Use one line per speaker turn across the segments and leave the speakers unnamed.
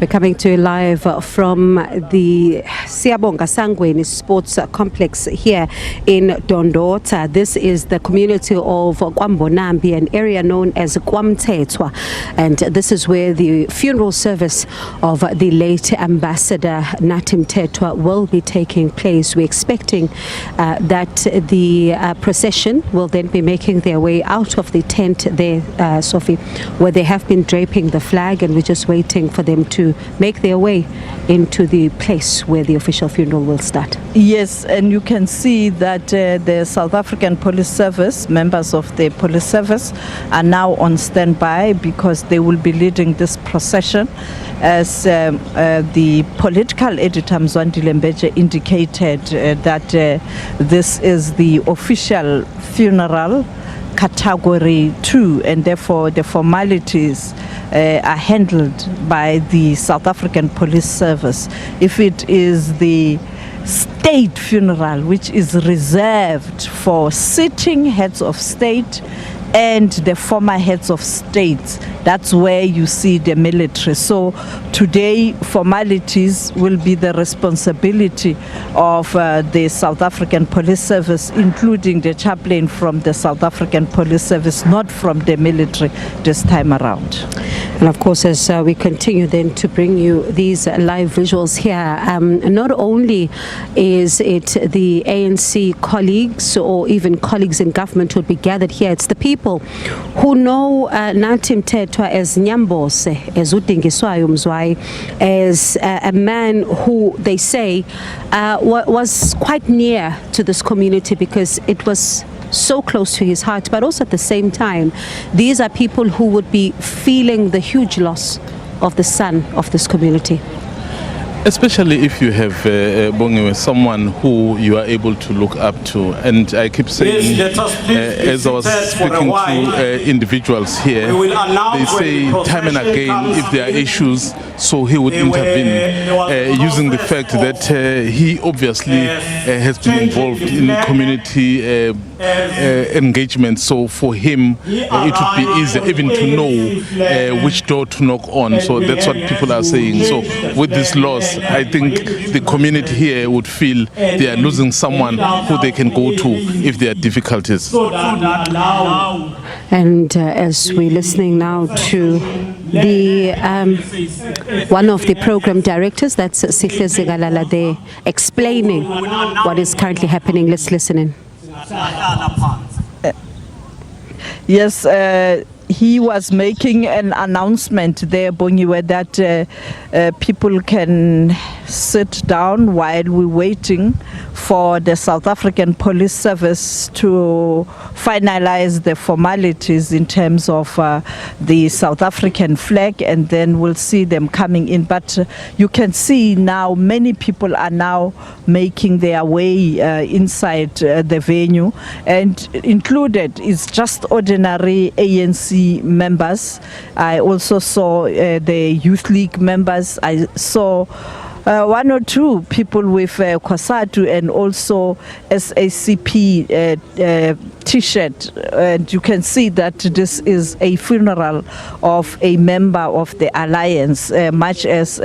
We're coming to you live from the Siyabonga Sangweni Sports Complex here in Dondota. This is the community of Kwambonambi, an area known as Mthethwa, and this is where the funeral service of the late Ambassador Nathi Mthethwa will be taking place. We're expecting that the procession will then be making their way out of the tent there, Sophie, where they have been draping the flag, and we're just waiting for them to make their way into the place where the official funeral will start.
Yes, and you can see that the South African Police Service, members of the police service, are now on standby because they will be leading this procession. As the political editor Mzwandile Mbeje indicated that this is the official funeral category 2, and therefore the formalities are handled by the South African Police Service. If it is the state funeral, which is reserved for sitting heads of state and the former heads of states, that's where you see the military. So today formalities will be the responsibility of the South African Police Service, including the chaplain from the South African Police Service, not from the military this time around.
And of course, as we continue then to bring you these live visuals here, not only is it the ANC colleagues or even colleagues in government who will be gathered here, it's the people who know Nathi Mthethwa as Nyambose, as Udingiswayo Mzwai, as a man who they say was quite near to this community because it was so close to his heart, but also at the same time, these are people who would be feeling the huge loss of the son of this community.
Especially if you have Bongiwe, someone who you are able to look up to. And I keep saying, as I was speaking to individuals here, they say time and again if there are issues, so he would intervene, using the fact that he obviously has been involved in community engagement. So for him, it would be easier even to know which door to knock on. So that's what people are saying. So with this loss, I think the community here would feel they are losing someone who they can go to if there are difficulties.
And as we're listening now to the one of the program directors, that's Sihle Zigalala, there explaining what is currently happening. Let's listen in.
Yes, he was making an announcement there, Bongiwe, that people can sit down while we're waiting for the South African Police Service to finalize the formalities in terms of the South African flag, and then we'll see them coming in. But you can see now many people are now making their way inside the venue, and included is just ordinary ANC members. I also saw the Youth League members. I saw one or two people with Kwasatu and also SACP t-shirt, and you can see that this is a funeral of a member of the alliance, much as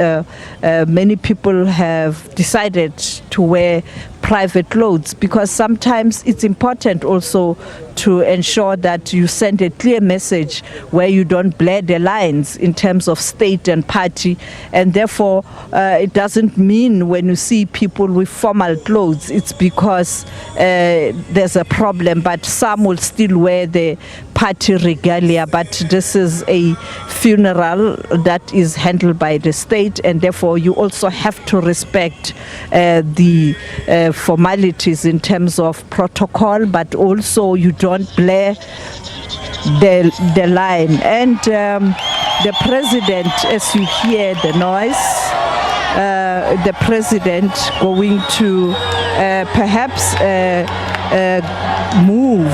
many people have decided to wear private clothes, because sometimes it's important also to ensure that you send a clear message where you don't blur the lines in terms of state and party, and therefore it doesn't mean when you see people with formal clothes it's because there's a problem, but some will still wear the party regalia. But this is a funeral that is handled by the state, and therefore you also have to respect the formalities in terms of protocol, but also you don't blur the line. And the president, as you hear the noise, the president going to perhaps move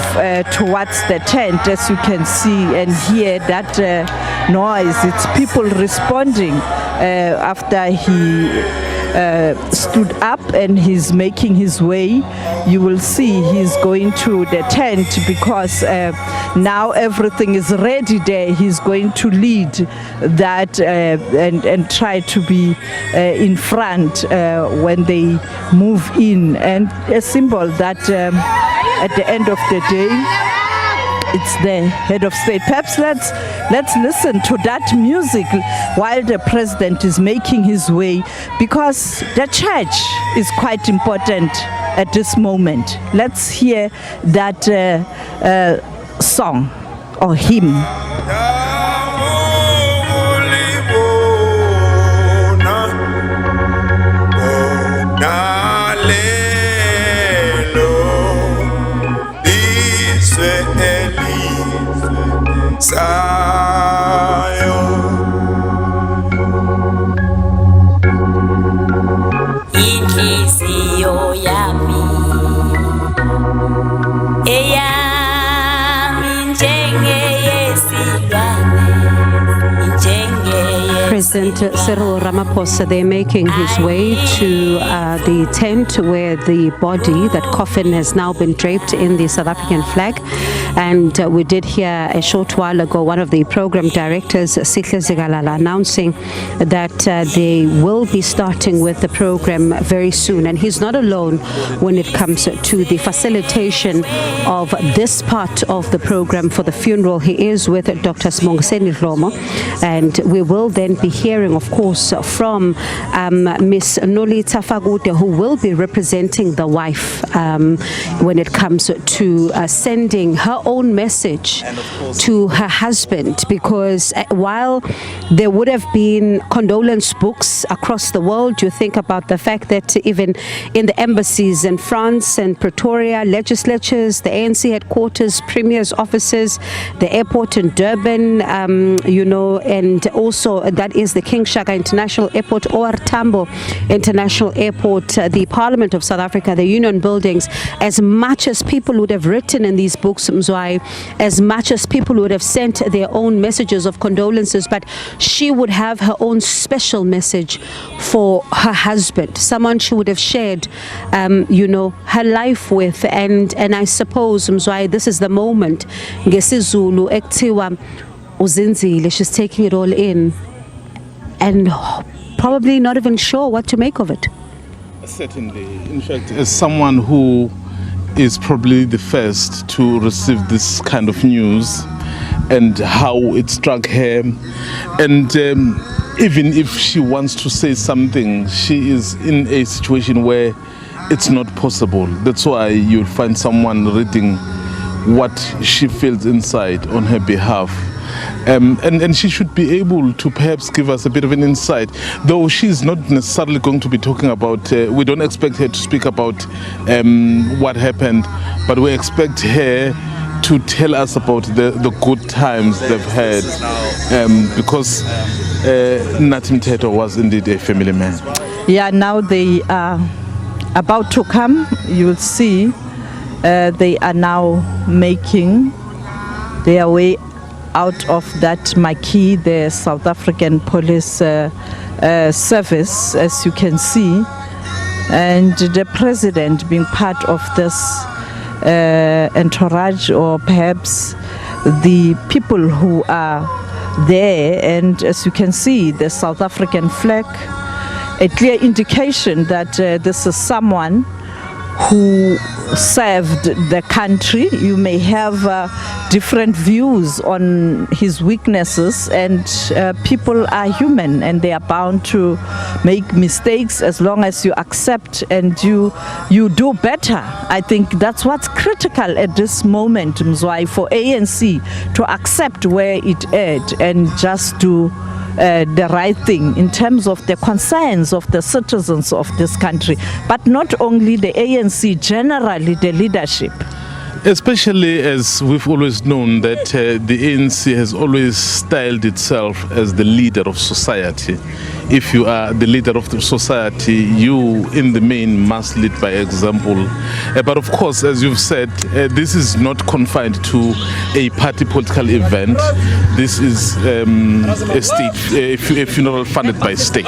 towards the tent, as you can see and hear that noise. It's people responding after he stood up and he's making his way. You will see he's going to the tent because now everything is ready there. He's going to lead that and try to be in front when they move in, and a symbol that at the end of the day it's the head of state. Perhaps let's listen to that music while the president is making his way, because the church is quite important at this moment. Let's hear that song or hymn.
Inhliziyo yami eyami njengeyesilwane
President Cyril Ramaphosa, they're making his way to the tent where the body, that coffin, has now been draped in the South African flag. And we did hear a short while ago one of the program directors, Sihle Zigalala, announcing that they will be starting with the program very soon. And he's not alone when it comes to the facilitation of this part of the program for the funeral. He is with Dr. Siyabonga Sangweni, and we will then be hearing, of course, from Miss Nolita Fagude, who will be representing the wife when it comes to sending her own message to her husband, because while there would have been condolence books across the world, you think about the fact that even in the embassies in France and Pretoria, legislatures, the ANC headquarters, premier's offices, the airport in Durban, and also that is the King Shaka International Airport, or Tambo International Airport, the Parliament of South Africa, the Union buildings. As much as people would have written in these books, Mzwai, as much as people would have sent their own messages of condolences, but she would have her own special message for her husband, someone she would have shared, her life with. And I suppose, Mzwai, this is the moment, ngesizulu ekuthiwa uzinzile, she's taking it all in and probably not even sure what to make of it.
Certainly. In fact, as someone who is probably the first to receive this kind of news and how it struck her, and even if she wants to say something, she is in a situation where it's not possible. That's why you'll find someone reading what she feels inside on her behalf. And she should be able to perhaps give us a bit of an insight, though she's not necessarily going to be talking about, we don't expect her to speak about what happened, but we expect her to tell us about the good times they've had, because Nathi Mthethwa was indeed a family man.
Yeah, now they are about to come. You will see they are now making their way out of that marquee, the South African Police Service, as you can see, and the president being part of this entourage, or perhaps the people who are there. And as you can see, the South African flag, a clear indication that this is someone who served the country. You may have different views on his weaknesses, and people are human and they are bound to make mistakes, as long as you accept and you do better. I think that's what's critical at this moment, Mzwai, for ANC to accept where it is and just do the right thing in terms of the concerns of the citizens of this country, but not only the ANC, generally the leadership.
Especially as we've always known that the ANC has always styled itself as the leader of society. If you are the leader of the society, you in the main must lead by example. But of course, as you've said, this is not confined to a party political event. This is a funeral funded by state.